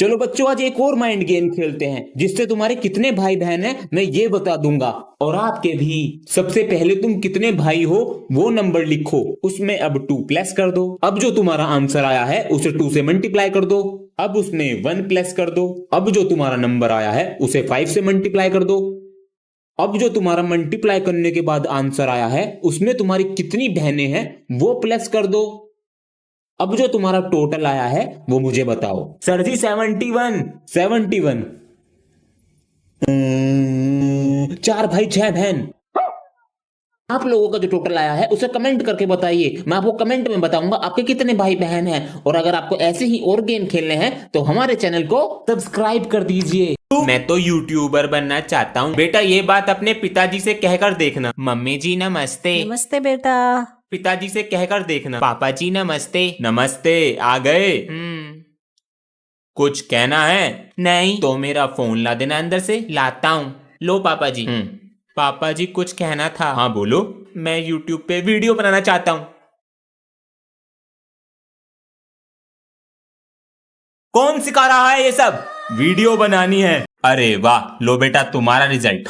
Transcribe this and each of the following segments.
चलो बच्चों, आज एक और माइंड गेम खेलते हैं जिससे तुम्हारे कितने भाई बहन हैं मैं ये बता दूंगा, और आपके भी। सबसे पहले तुम कितने भाई हो वो नंबर लिखो, उसमें अब 2 प्लस कर दो। अब जो तुम्हारा आंसर आया है उसे 2 से मल्टीप्लाई कर दो। अब उसमें 1 प्लस कर दो। अब जो तुम्हारा नंबर आया है उसे 5 से मल्टीप्लाई कर दो। अब जो तुम्हारा मल्टीप्लाई करने के बाद आंसर आया है उसमें तुम्हारी कितनी बहनें हैं वो प्लस कर दो। अब जो तुम्हारा टोटल आया है वो मुझे बताओ। सर जी 71। 4 भाई 6 बहन। आप लोगों का जो टोटल आया है उसे कमेंट करके बताइए। मैं आपको कमेंट में बताऊंगा आपके कितने भाई बहन हैं। और अगर आपको ऐसे ही और गेम खेलने हैं तो हमारे चैनल को सब्सक्राइब कर दीजिए। मैं तो यूट्यूबर बनना चाहता हूँ। बेटा ये बात अपने पिताजी से कहकर देखना। मम्मी जी नमस्ते। नमस्ते बेटा। पिताजी से कहकर देखना। पापा जी नमस्ते। नमस्ते। आ गए? कुछ कहना है? नहीं। तो मेरा फोन ला देना अंदर से। लाता हूँ। लो पापा जी। पापा जी कुछ कहना था। हाँ बोलो। मैं यूट्यूब पे वीडियो बनाना चाहता हूँ। कौन सिखा रहा है ये सब? वीडियो बनानी है। अरे वाह, लो बेटा तुम्हारा रिजल्ट।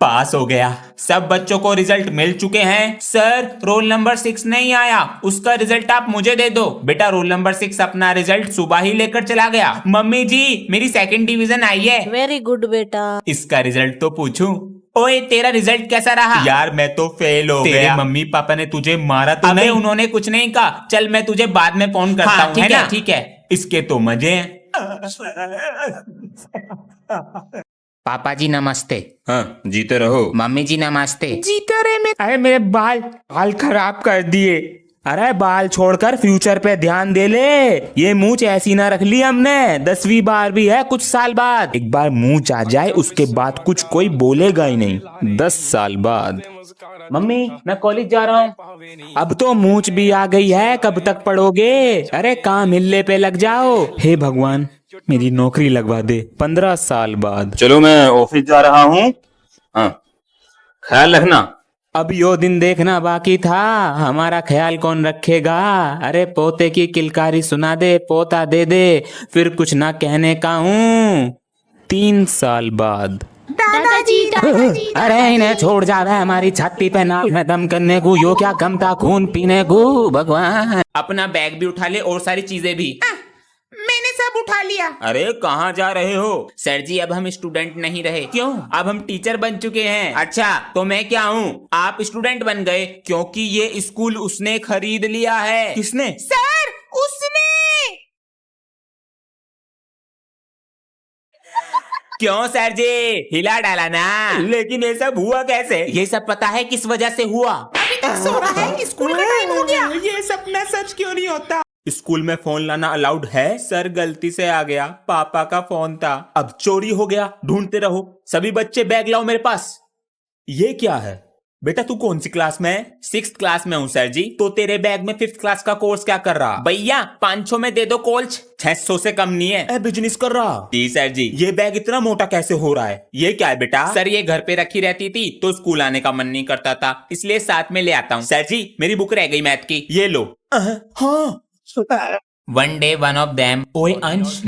पास हो गया। सब बच्चों को रिजल्ट मिल चुके हैं। सर रोल नंबर 6 नहीं आया, उसका रिजल्ट आप मुझे दे दो। बेटा रोल नंबर 6 अपना रिजल्ट सुबह ही लेकर चला गया। मम्मी जी मेरी 2nd डिवीजन आई है। वेरी गुड बेटा। इसका रिजल्ट तो पूछूं? ओए तेरा रिजल्ट कैसा रहा? यार मैं तो फेल हो गया। तेरे मम्मी पापा ने तुझे मारा तो नहीं? उन्होंने कुछ नहीं कहा। चल मैं तुझे बाद में फोन करता हूँ। ठीक है ठीक है। इसके तो मजे हैं। पापा जी नमस्ते। हाँ जीते रहो। मम्मी जी नमस्ते। जीते रहे में। अरे मेरे बाल खराब कर दिए। अरे बाल छोड़कर फ्यूचर पे ध्यान दे ले। ये मूंछ ऐसी ना रख ली हमने। 10वीं बार भी है कुछ साल बाद। एक बार मूंछ आ जाए उसके बाद कुछ कोई बोलेगा ही नहीं। 10 साल बाद। मम्मी मैं कॉलेज जा रहा हूँ। अब तो मूंछ भी आ गई है, कब तक पढ़ोगे? अरे काम हिलने पे लग जाओ। हे भगवान मेरी नौकरी लगवा दे 15 साल बाद। चलो मैं ऑफिस जा रहा हूँ। हाँ ख्याल रखना। अब यो दिन देखना बाकी था, हमारा ख्याल कौन रखेगा? अरे पोते की किलकारी सुना दे, पोता दे दे, फिर कुछ ना कहने का हूँ। 3 साल बाद। दादाजी। अरे इन्हें छोड़ जावे हमारी छाती पे नाक में दम करने को। यो क्या कम था खून पीने को? भगवान। अपना बैग भी उठा ले और सारी चीजें भी। मैंने सब उठा लिया। अरे कहाँ जा रहे हो? सर जी अब हम स्टूडेंट नहीं रहे। क्यों? अब हम टीचर बन चुके हैं। अच्छा तो मैं क्या हूँ? आप स्टूडेंट बन गए क्योंकि ये स्कूल उसने खरीद लिया है। किसने? सर उसने। क्यों सर जी? हिला डाला ना। लेकिन ये सब हुआ कैसे? ये सब पता है किस वजह से हुआ? अभी तक सो रहा है, स्कूल का टाइम हो गया। ये सपना सच क्यों नहीं होता? स्कूल में फोन लाना अलाउड है? सर गलती से आ गया, पापा का फोन था। अब चोरी हो गया, ढूंढते रहो। सभी बच्चे बैग लाओ मेरे पास। ये क्या है? बेटा तू कौन सी क्लास में है? 6th क्लास में हूँ सर जी। तो तेरे बैग में 5th क्लास का कोर्स क्या कर रहा? भैया 500 में दे दो कोल्च। 600 से कम नहीं है। बिजनेस कर रहा? जी सर जी। ये बैग इतना मोटा कैसे हो रहा है? ये क्या है बेटा? सर ये घर पे रखी रहती थी तो स्कूल आने का मन नहीं करता था, इसलिए साथ में ले आता हूँ। सर जी मेरी बुक रह गई मैथ की, ये लो। हाँ one day one of them. ओए अंश,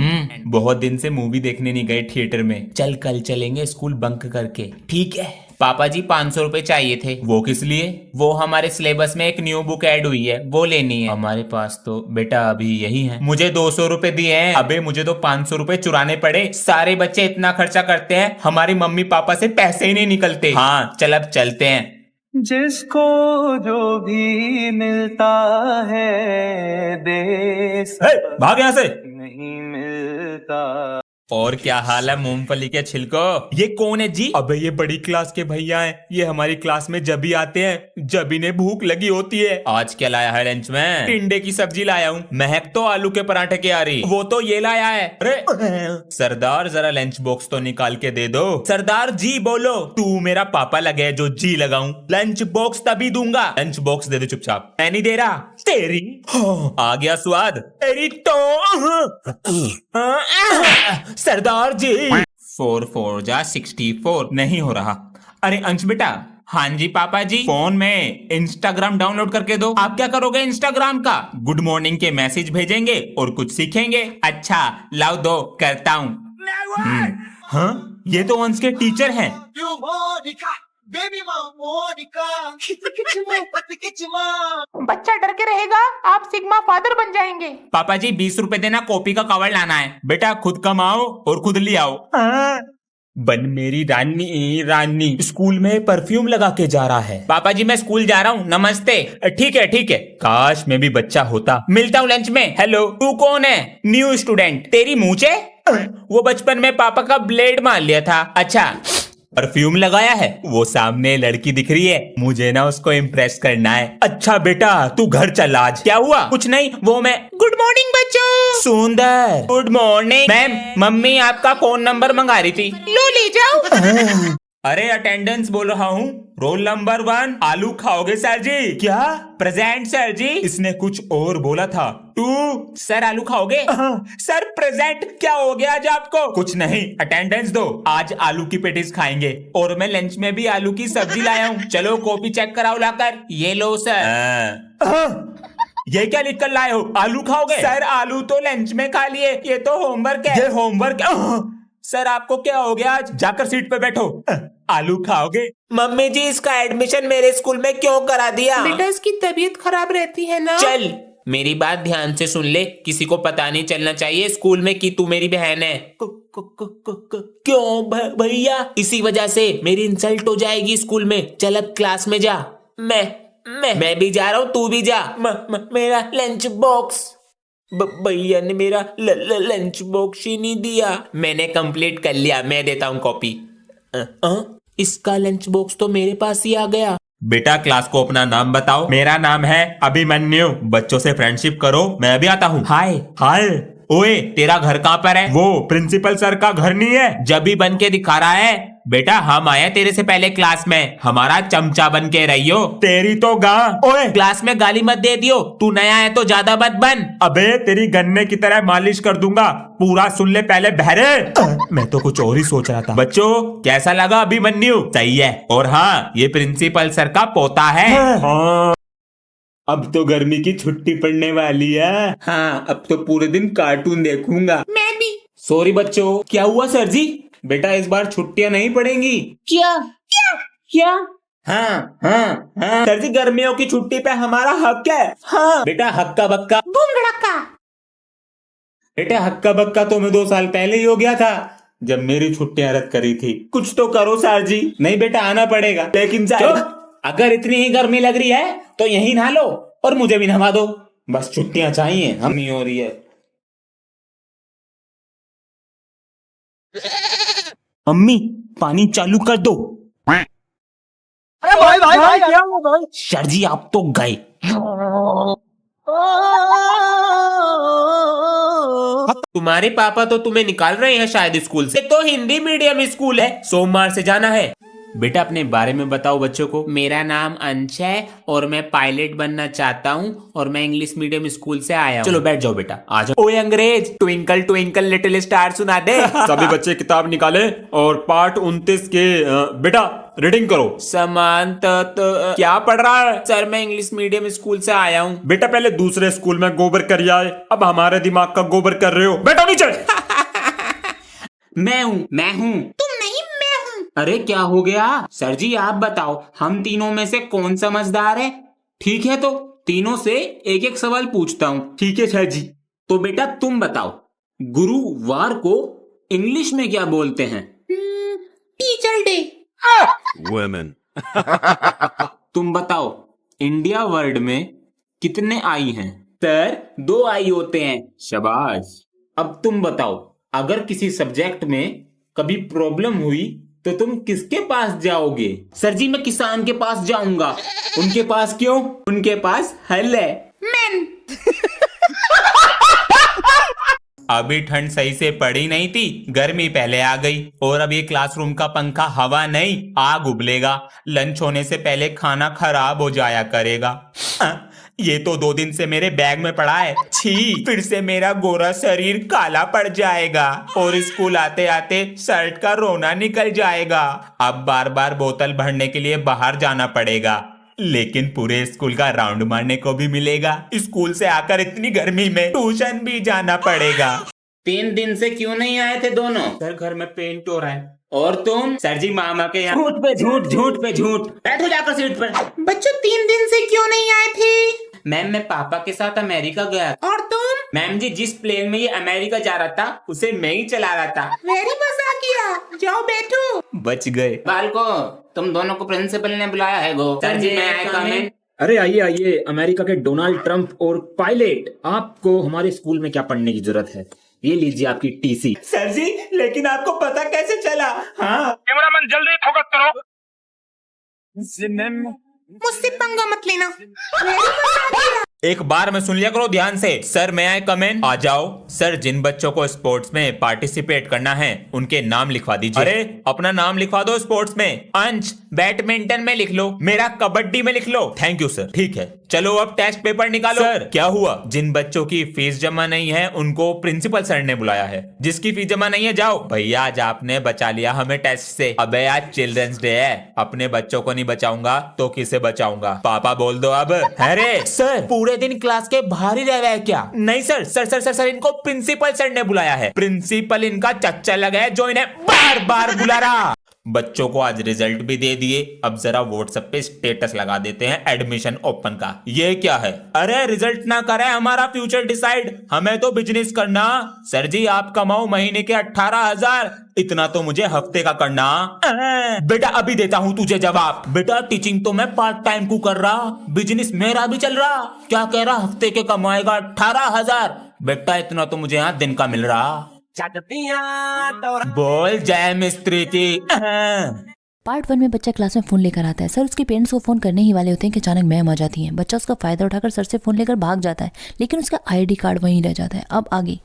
बहुत दिन से मूवी देखने नहीं गए थिएटर में। चल कल चलेंगे स्कूल बंक करके। ठीक है। पापा जी 500 रुपए चाहिए थे। वो किस लिए? वो हमारे सिलेबस में एक न्यू बुक ऐड हुई है, वो लेनी है। हमारे पास तो बेटा अभी यही है। मुझे 200 रुपए दिए हैं। अबे मुझे तो 500 रुपए चुराने पड़े। सारे बच्चे इतना खर्चा करते हैं, हमारी मम्मी पापा से पैसे ही नहीं निकलते। हाँ चल अब चलते हैं। जिसको जो भी मिलता है देश भाग यहाँ से। नहीं मिलता। और क्या हाल है मूंगफली के छिलको? ये कौन है जी? अबे ये बड़ी क्लास के भैया हैं। ये हमारी क्लास में जब भी आते हैं जब इन्हें भूख लगी होती है। आज क्या लाया है लंच में? टिंडे की सब्जी लाया हूँ। महक तो आलू के पराठे की आ रही। वो तो ये लाया है। अरे सरदार जरा लंच बॉक्स तो निकाल के दे दो। सरदार जी बोलो। तू मेरा पापा लगे जो जी लगाऊं। लंच बॉक्स तभी दूंगा। लंच बॉक्स दे दो चुपचाप। मैं नहीं दे रहा। तेरी आ गया स्वाद। तेरी तो सरदार जी। 4 4 जा 64 नहीं हो रहा। अरे अंश बेटा हाँ जी पापा जी, फोन में इंस्टाग्राम डाउनलोड करके दो। आप क्या करोगे इंस्टाग्राम का? गुड मॉर्निंग के मैसेज भेजेंगे और कुछ सीखेंगे। अच्छा लाओ दो, करता हूँ। हाँ, ये तो अंश के टीचर हैं। बच्चा डर के रहेगा, आप सिग्मा फादर बन जाएंगे। पापा जी 20 रुपए देना, कॉपी का कवर लाना है। बेटा खुद कमाओ और खुद ले आओ। बन मेरी रानी रानी, स्कूल में परफ्यूम लगा के जा रहा है। पापा जी मैं स्कूल जा रहा हूँ, नमस्ते। ठीक है ठीक है, काश मैं भी बच्चा होता। मिलता हूँ लंच में। हेलो, तू कौन है? New student. तेरी मूंछे? वो बचपन में पापा का ब्लेड मार लिया था। अच्छा, परफ्यूम लगाया है? वो सामने लड़की दिख रही है, मुझे ना उसको इम्प्रेस करना है। अच्छा बेटा तू घर चल आज। क्या हुआ? कुछ नहीं, वो मैं। गुड मॉर्निंग बच्चों। सुंदर गुड मॉर्निंग। मैम, मम्मी आपका फोन नंबर मंगा रही थी। लो ले जाओ। अरे अटेंडेंस बोल रहा हूँ। रोल नंबर 1, आलू खाओगे सर जी? क्या? प्रेजेंट सर जी। इसने कुछ और बोला था। 2, सर आलू खाओगे? Sir present. क्या हो गया आज आपको? कुछ नहीं, अटेंडेंस दो। आज आलू की पेटीज खाएंगे और मैं लंच में भी आलू की सब्जी लाया हूँ। चलो कॉपी चेक कराओ लाकर। ये लो सर। ये क्या लिख कर लाए हो? आलू खाओगे? सर आलू तो लंच में खा लिए, ये तो होमवर्क है। ये होमवर्क? सर आपको क्या हो गया आज? जाकर सीट पे बैठो। आलू खाओगे? मम्मी जी इसका एडमिशन मेरे स्कूल में क्यों करा दिया? बेटा इसकी तबीयत खराब रहती है ना। चल मेरी बात ध्यान से सुन ले, किसी को पता नहीं चलना चाहिए स्कूल में कि तू मेरी बहन है। क्यों भैया? इसी वजह से मेरी इंसल्ट हो जाएगी स्कूल में। चल अब क्लास में जा। मैं भी जा रहा हूँ, तू भी जा। मेरा लंच बॉक्स। भैया ने मेरा लंच बॉक्स ही नहीं दिया। मैंने कंप्लीट कर लिया, मैं देता हूँ कॉपी। इसका लंच बॉक्स तो मेरे पास ही आ गया। बेटा क्लास को अपना नाम बताओ। मेरा नाम है अभिमन्यु। बच्चों से फ्रेंडशिप करो, मैं भी आता हूँ। हाय हाय। ओए तेरा घर कहाँ पर है? वो प्रिंसिपल सर का घर नहीं है? जब भी बन के दिखा रहा है। बेटा हम आए तेरे से पहले क्लास में, हमारा चमचा बन के रहियो। तेरी तो ओए क्लास में गाली मत दे दियो, तू नया है तो ज्यादा मत बन। अबे तेरी गन्ने की तरह मालिश कर दूंगा, पूरा सुन ले पहले बहरे। मैं तो कुछ और ही सोच रहा था। बच्चों कैसा लगा अभिमन्यु? सही है। और हाँ, ये प्रिंसिपल सर का पोता है। हाँ। अब तो गर्मी की छुट्टी पड़ने वाली है। हाँ, अब तो पूरे दिन कार्टून देखूंगा। मैं भी। सॉरी बच्चों। क्या हुआ सर जी? बेटा इस बार छुट्टियां नहीं पड़ेंगी। क्या? हाँ हाँ हाँ सर जी, गर्मियों की छुट्टी पे हमारा हक है। हाँ बेटा, हक्का बक्का बूम धड़का। बेटा हक्का बक्का तो मैं 2 साल पहले ही हो गया था, जब मेरी छुट्टियां रद्द करी थी। कुछ तो करो सर जी। नहीं बेटा आना पड़ेगा। लेकिन सर अगर इतनी ही गर्मी लग रही है तो यहीं नहा लो और मुझे भी नहा दो। बस छुट्टियां चाहिए, हम नहीं हो रही है। मम्मी पानी चालू कर दो। अरे भाई क्या हुआ भाई? सर जी आप तो गए। तुम्हारे पापा तो तुम्हें निकाल रहे हैं शायद स्कूल से। तो हिंदी मीडियम स्कूल है, सोमवार से जाना है। बेटा अपने बारे में बताओ बच्चों को। मेरा नाम अंश है और मैं पायलट बनना चाहता हूँ और मैं इंग्लिश मीडियम स्कूल से आया हूँ। चलो बैठ जाओ बेटा, आ जाओ। ओए अंग्रेज, ट्विंकल ट्विंकल लिटिल स्टार सुना दे। सभी बच्चे किताब निकाले और पाठ 29 के बेटा रीडिंग करो। समानता तो क्या पढ़ रहा है? सर मैं इंग्लिश मीडियम स्कूल से आया हूँ। बेटा पहले दूसरे स्कूल में गोबर कर आए, अब हमारे दिमाग का गोबर कर रहे हो। बेटा नीचे। मैं हूँ तुम नहीं, मैं हूँ। अरे क्या हो गया? सर जी आप बताओ, हम तीनों में से कौन समझदार है? ठीक है तो तीनों से एक एक सवाल पूछता हूँ। ठीक है सर जी। तो बेटा तुम बताओ, गुरुवार को इंग्लिश में क्या बोलते हैं? Teacher day. वुमेन। तुम बताओ, इंडिया वर्ड में कितने आई हैं? सर 2 आई होते हैं। शाबाश। अब तुम बताओ, अगर किसी सब्जेक्ट में कभी प्रॉब्लम हुई तो तुम किसके पास जाओगे? सर जी मैं किसान के पास जाऊंगा। उनके पास क्यों? उनके पास हल है। मैन। अभी ठंड सही से पड़ी नहीं थी, गर्मी पहले आ गई और अब ये क्लासरूम का पंखा हवा नहीं आग उबलेगा। लंच होने से पहले खाना खराब हो जाया करेगा। ये तो 2 दिन से मेरे बैग में पड़ा है। छी, फिर से मेरा गोरा शरीर काला पड़ जाएगा और स्कूल आते आते शर्ट का रोना निकल जाएगा। अब बार बार बोतल भरने के लिए बाहर जाना पड़ेगा, लेकिन पूरे स्कूल का राउंड मारने को भी मिलेगा। स्कूल से आकर इतनी गर्मी में ट्यूशन भी जाना पड़ेगा। 3 दिन से क्यों नहीं आए थे दोनों? सर घर में पेंट हो रहा है। और तुम? सर जी मामा के यहाँ। झूठ पे झूठ, झूठ पे झूठ। बैठो जाकर सीट पर। बच्चों 3 दिन से क्यों नहीं आए थे? मैम मैं पापा के साथ अमेरिका गया था। और तुम? मैम जी जिस प्लेन में ये अमेरिका जा रहा था उसे मैं ही चला रहा था। वेरी मजा किया। जाओ बैठो। बच गए। बालको, तुम दोनों को प्रिंसिपल ने बुलाया है गो। सर जी मैं आया कम। अरे आइए आइए, अमेरिका के डोनाल्ड ट्रंप और पायलट, आपको हमारे स्कूल में क्या पढ़ने की जरूरत है? ये लीजिए आपकी टीसी। सर जी लेकिन आपको पता कैसे चला? हाँ कैमरामैन जल्दी फोकस करो। मुझसे पंगा मत लेना। वेरी मजा किया। एक बार में सुन लिया करो ध्यान से। सर मैं आए कमेंट। आ जाओ। सर जिन बच्चों को स्पोर्ट्स में पार्टिसिपेट करना है उनके नाम लिखवा दीजिए। अरे अपना नाम लिखवा दो स्पोर्ट्स में। अंश बैडमिंटन में लिख लो, मेरा कबड्डी में लिख लो। Thank you sir. ठीक है चलो अब टेस्ट पेपर निकालो। सर क्या हुआ? जिन बच्चों की फीस जमा नहीं है उनको प्रिंसिपल सर ने बुलाया है। जिसकी फीस जमा नहीं है जाओ। भैया आज आपने बचा लिया हमें टेस्ट से। अबे आज चिल्ड्रंस डे है, अपने बच्चों को नहीं बचाऊंगा तो किसे बचाऊंगा? पापा बोल दो अब। अरे सर पूरे दिन क्लास के बाहर ही रह रहा है क्या? नहीं sir sir sir sir sir इनको प्रिंसिपल सर ने बुलाया है। प्रिंसिपल इनका चच्चा लगा है जो इन्हें बार बार बुला रहा। बच्चों को आज रिजल्ट भी दे दिए, अब जरा व्हाट्सएप पे स्टेटस लगा देते हैं एडमिशन ओपन का। ये क्या है? अरे रिजल्ट ना करे हमारा फ्यूचर डिसाइड, हमें तो बिजनेस करना। सर जी आप कमाओ महीने के 18,000, इतना तो मुझे हफ्ते का करना। बेटा अभी देता हूँ तुझे जवाब। बेटा टीचिंग तो मैं पार्ट टाइम को कर रहा, बिजनेस मेरा भी चल रहा। क्या कह रहा? हफ्ते के कमाएगा 18,000। बेटा इतना तो मुझे यहाँ दिन का मिल रहा। बोल जय मिस्त्री की। पार्ट 1 में बच्चा क्लास में फोन लेकर आता है। सर उसके पेरेंट्स को फोन करने ही वाले होते हैं कि अचानक मैम आ जाती हैं। बच्चा उसका फायदा उठाकर सर से फोन लेकर भाग जाता है, लेकिन उसका आईडी कार्ड वहीं रह जाता है। अब आगे।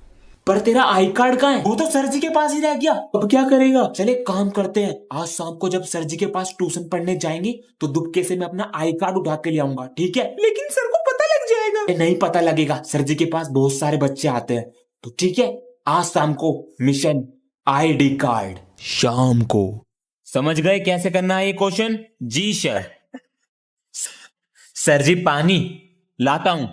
पर तेरा आई कार्ड कहाँ है? वो तो सर जी के पास ही रह गया। अब क्या करेगा? चले काम करते हैं, आज शाम को जब सर जी के पास ट्यूशन पढ़ने जाएंगे तो दुबके से मैं अपना आई कार्ड उठा के ले आऊंगा, ठीक है? लेकिन सर को पता लग जाएगा। नहीं पता लगेगा, सर जी के पास बहुत सारे बच्चे आते हैं। तो ठीक है आज शाम को मिशन आईडी कार्ड। शाम को। समझ गए कैसे करना है ये क्वेश्चन? जी सर। सर जी पानी लाता हूं।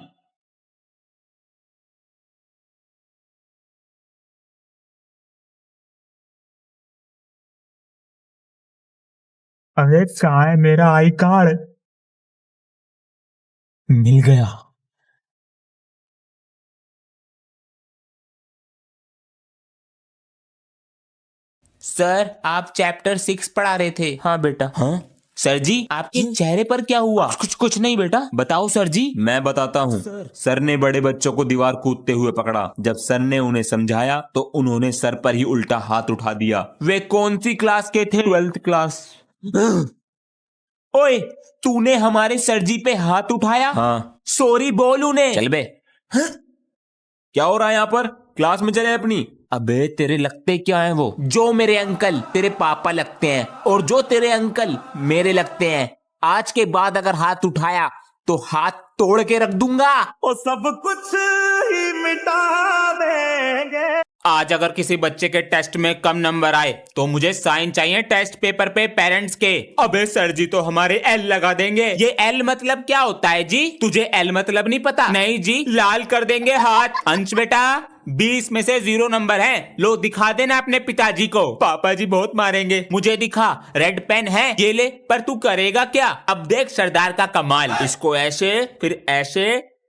अरे कहाँ है मेरा आई कार्ड? मिल गया। सर आप चैप्टर 6 पढ़ा रहे थे। हाँ बेटा। हाँ सर जी आपके चेहरे पर क्या हुआ? कुछ नहीं बेटा। बताओ सर जी। मैं बताता हूँ। सर ने बड़े बच्चों को दीवार कूदते हुए पकड़ा। जब सर ने उन्हें समझाया तो उन्होंने सर पर ही उल्टा हाथ उठा दिया। वे कौन सी क्लास के थे? 12th class. ओए तूने हमारे सर जी पे हाथ उठाया? हाँ। सॉरी बोल उन्हें। चल बे। क्या हो रहा है यहाँ पर? क्लास में चले अपनी। अबे तेरे लगते क्या हैं वो? जो मेरे अंकल तेरे पापा लगते हैं और जो तेरे अंकल मेरे लगते हैं। आज के बाद अगर हाथ उठाया तो हाथ तोड़ के रख दूंगा और सब कुछ ही मिटा देंगे। आज अगर किसी बच्चे के टेस्ट में कम नंबर आए तो मुझे साइन चाहिए टेस्ट पेपर पे पेरेंट्स के। अबे सर जी तो हमारे एल लगा देंगे। ये एल मतलब क्या होता है जी? तुझे एल मतलब नहीं पता? नहीं जी लाल कर देंगे हाथ। अंश बेटा 20 में से 0 नंबर है, लो दिखा देना अपने पिताजी को। पापा जी बहुत मारेंगे। मुझे दिखा, रेड पेन है, ये ले। पर तू करेगा क्या? अब देख सरदार का कमाल। इसको ऐसे फिर ऐसे,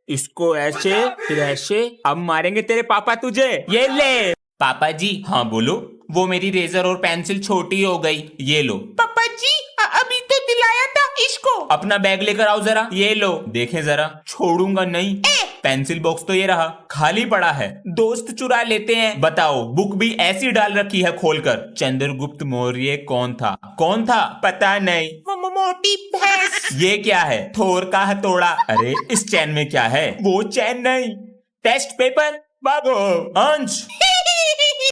इसको ऐसे फिर ऐसे। अब मारेंगे तेरे पापा तुझे। ये ले। पापा जी। हाँ बोलो। वो मेरी रेजर और पेंसिल छोटी हो गई, ये लो। पापा जी अभी तो दिलाया था इसको। अपना बैग लेकर आओ जरा। ये लो। देखें जरा। छोड़ूंगा नहीं। पेंसिल बॉक्स तो ये रहा, खाली पड़ा है। दोस्त चुरा लेते हैं। बताओ बुक भी ऐसी डाल रखी है खोलकर। चंद्रगुप्त मौर्य कौन था? कौन था? पता नहीं। मोटी भैंस। ये क्या है? थोर का हथौड़ा। अरे इस चैन में क्या है? वो चैन नहीं, टेस्ट पेपर। भागो अंश।